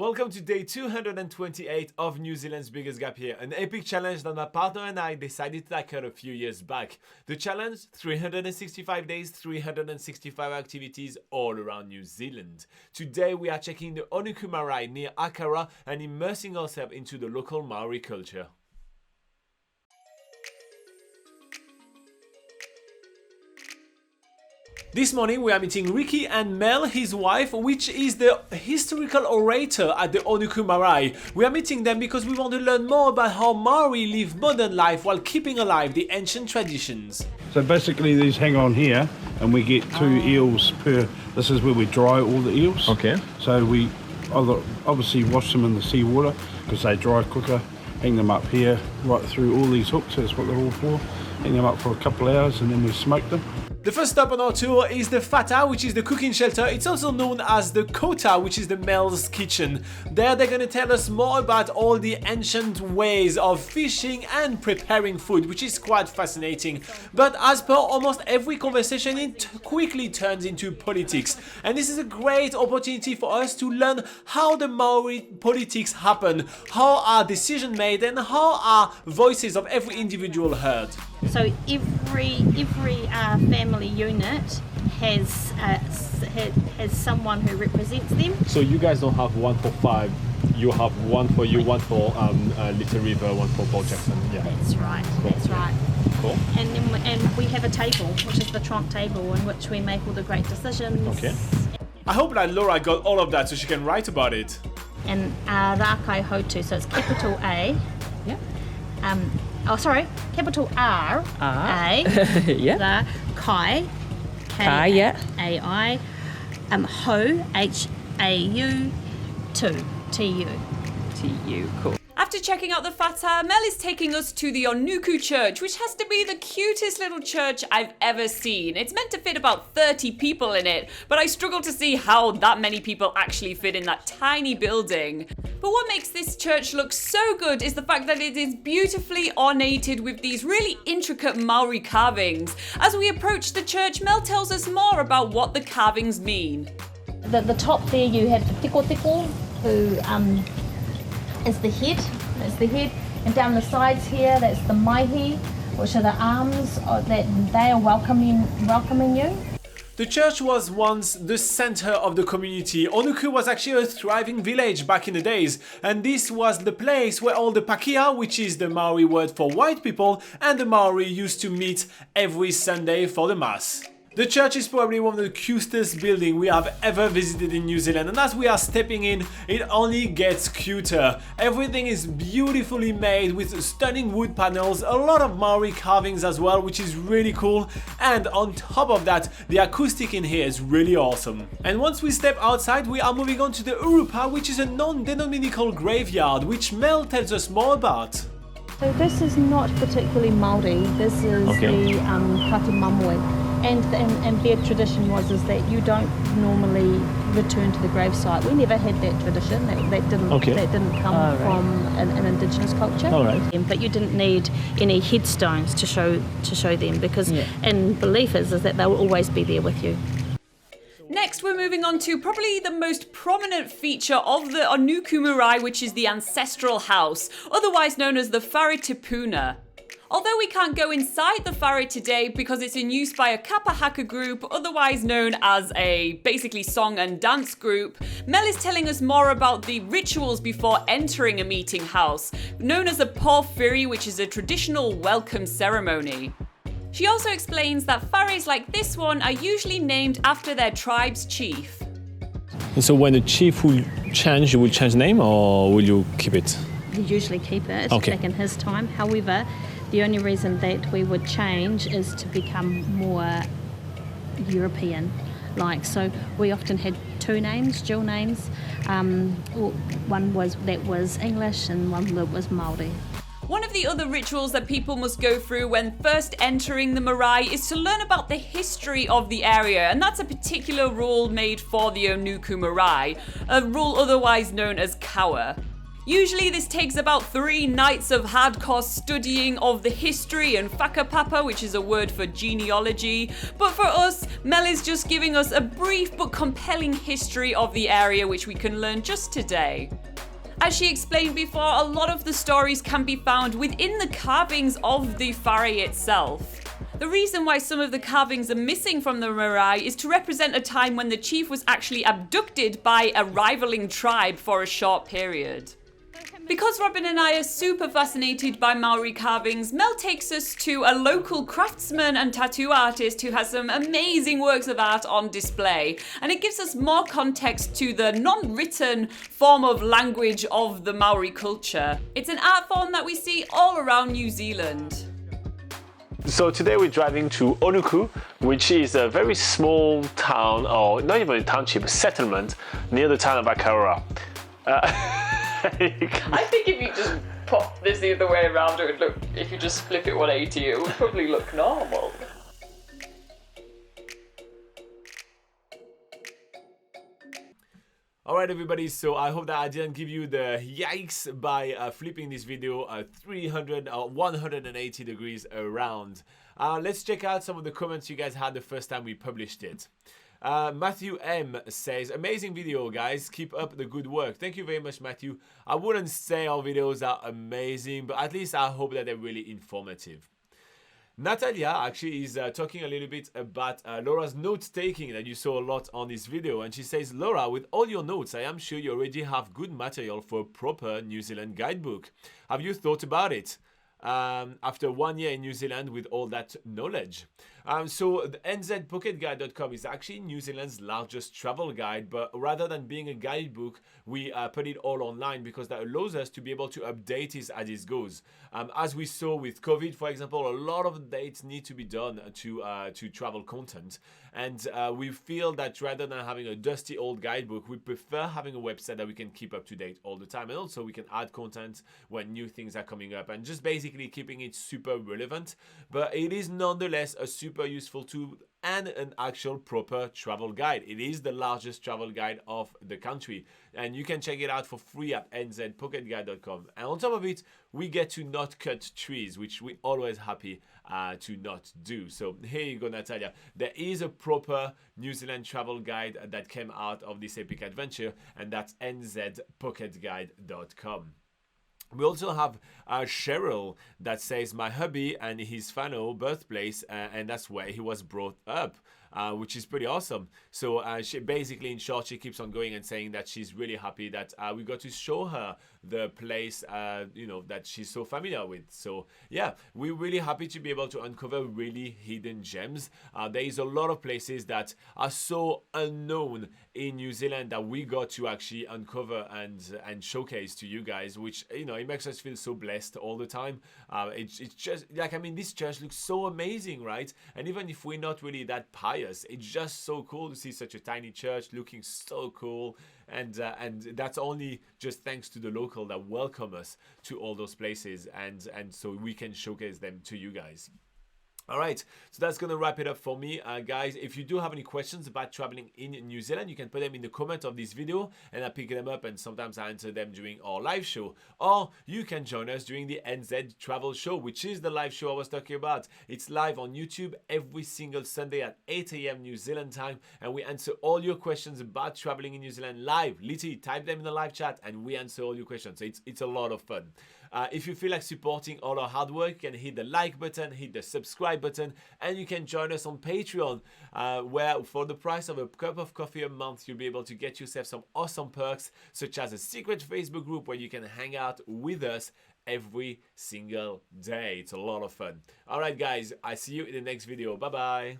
Welcome to day 228 of New Zealand's Biggest Gap Year, an epic challenge that my partner and I decided to tackle a few years back. The challenge, 365 days, 365 activities all around New Zealand. Today we are checking the Onuku Maori near Akaroa and immersing ourselves into the local Maori culture. This morning we are meeting Ricky and Mel, his wife, which is the historical orator at the Onuku Maori. We are meeting them because we want to learn more about how Maori live modern life while keeping alive the ancient traditions. So basically these hang on here and we get 2 eels per, this is where we dry all the eels. Okay. So we obviously wash them in the seawater because they dry quicker, hang them up here right through all these hooks, that's what they're all for. Hang them up for a couple of hours and then we smoke them. The first stop on our tour is the Fata, which is the cooking shelter. It's also known as the Kota, which is the Mel's kitchen. There they're going to tell us more about all the ancient ways of fishing and preparing food, which is quite fascinating. But as per almost every conversation, it quickly turns into politics. And this is a great opportunity for us to learn how the Maori politics happen, how are decisions made, and how are voices of every individual heard. So every family unit has someone who represents them. So you guys don't have 1 for 5. You have 1 for you, 1 for Little River, 1 for Port Jackson. Yeah. That's right. Cool. That's right. Cool. And we have a table, which is the trunk table, in which we make all the great decisions. Okay. I hope that Laura got all of that so she can write about it. And Rakai Hotu, so it's capital A. Yeah. Capital R. A. Yeah. Ra Kai. Kai, yeah. A-I. Ho. H-A-U. T-U. T-U, cool. After checking out the Fata, Mel is taking us to the Onuku Church, which has to be the cutest little church I've ever seen. It's meant to fit about 30 people in it, but I struggle to see how that many people actually fit in that tiny building. But what makes this church look so good is the fact that it is beautifully ornated with these really intricate Maori carvings. As we approach the church, Mel tells us more about what the carvings mean. The top there you have the tiko, who is the head. That's the head. And down the sides here, that's the maihi, which are the arms that they are welcoming you. The church was once the center of the community. Onuku was actually a thriving village back in the days, and this was the place where all the pakia, which is the Maori word for white people, and the Maori used to meet every Sunday for the mass. The church is probably one of the cutest buildings we have ever visited in New Zealand, and as we are stepping in, it only gets cuter. Everything is beautifully made with stunning wood panels, a lot of Maori carvings as well, which is really cool, and on top of that, the acoustic in here is really awesome. And once we step outside, we are moving on to the Urupa, which is a non-denominational graveyard, which Mel tells us more about. So this is not particularly Māori, this is the Kati Mamui. And their tradition was that you don't normally return to the gravesite. We never had that tradition. That didn't come from an indigenous culture. All right. But you didn't need any headstones to show them because in belief is that they will always be there with you. Next, we're moving on to probably the most prominent feature of the Onuku Maori, which is the ancestral house, otherwise known as the Whare Tipuna. Although we can't go inside the whare today because it's in use by a kapahaka group, otherwise known as a basically song and dance group, Mel is telling us more about the rituals before entering a meeting house, known as a porphyry, which is a traditional welcome ceremony. She also explains that whares like this one are usually named after their tribe's chief. So when the chief will change, you will change name or will you keep it? They usually keep it back in his time. However, the only reason that we would change is to become more European. So we often had 2 names, dual names. One was English and one that was Māori. One of the other rituals that people must go through when first entering the marae is to learn about the history of the area, and that's a particular rule made for the Onuku Maori, a rule otherwise known as kawa. Usually this takes about 3 nights of hardcore studying of the history and whakapapa, which is a word for genealogy, but for us, Mel is just giving us a brief but compelling history of the area which we can learn just today. As she explained before, a lot of the stories can be found within the carvings of the whare itself. The reason why some of the carvings are missing from the marae is to represent a time when the chief was actually abducted by a rivaling tribe for a short period. Because Robin and I are super fascinated by Maori carvings, Mel takes us to a local craftsman and tattoo artist who has some amazing works of art on display, and it gives us more context to the non-written form of language of the Maori culture. It's an art form that we see all around New Zealand. So today we're driving to Onuku, which is a very small town, or not even a township, a settlement near the town of Akaroa. I think if you just pop this the other way around, it would look, if you just flip it 180, it would probably look normal. Alright everybody, so I hope that I didn't give you the yikes by flipping this video 180 degrees around. Let's check out some of the comments you guys had the first time we published it. Matthew M says, amazing video guys, keep up the good work. Thank you very much, Matthew. I wouldn't say our videos are amazing, but at least I hope that they're really informative. Natalia actually is talking a little bit about Laura's note-taking that you saw a lot on this video, and she says, Laura, with all your notes, I am sure you already have good material for a proper New Zealand guidebook. Have you thought about it? After 1 year in New Zealand with all that knowledge. So the NZPocketGuide.com is actually New Zealand's largest travel guide, but rather than being a guidebook, we put it all online because that allows us to be able to update it as it goes. As we saw with COVID, for example, a lot of updates need to be done to travel content. And we feel that rather than having a dusty old guidebook, we prefer having a website that we can keep up to date all the time. And also we can add content when new things are coming up and just basically keeping it super relevant. But it is nonetheless a super useful tool and an actual proper travel guide. It is the largest travel guide of the country, and you can check it out for free at nzpocketguide.com. And on top of it, we get to not cut trees, which we're always happy to not do. So here you go, Natalia. There is a proper New Zealand travel guide that came out of this epic adventure, and that's nzpocketguide.com. We also have Cheryl that says my hubby and his whānau birthplace, and that's where he was brought up, which is pretty awesome. So she basically, in short, she keeps on going and saying that she's really happy that we got to show her the place, you know, that she's so familiar with. So yeah, we're really happy to be able to uncover really hidden gems. There is a lot of places that are so unknown in New Zealand that we got to actually uncover and showcase to you guys, which, you know, it makes us feel so blessed all the time. It's just like, I mean, this church looks so amazing, right? And even if we're not really that pious, it's just so cool to see such a tiny church looking so cool. And that's only just thanks to the local that welcome us to all those places, and so we can showcase them to you guys. All right, so that's going to wrap it up for me, guys. If you do have any questions about traveling in New Zealand, you can put them in the comment of this video and I pick them up, and sometimes I answer them during our live show. Or you can join us during the NZ Travel Show, which is the live show I was talking about. It's live on YouTube every single Sunday at 8 AM New Zealand time, and we answer all your questions about traveling in New Zealand live. Literally, type them in the live chat and we answer all your questions. So it's a lot of fun. If you feel like supporting all our hard work, you can hit the like button, hit the subscribe button, and you can join us on Patreon, where for the price of a cup of coffee a month, you'll be able to get yourself some awesome perks, such as a secret Facebook group where you can hang out with us every single day. It's a lot of fun. All right, guys, I see you in the next video. Bye-bye.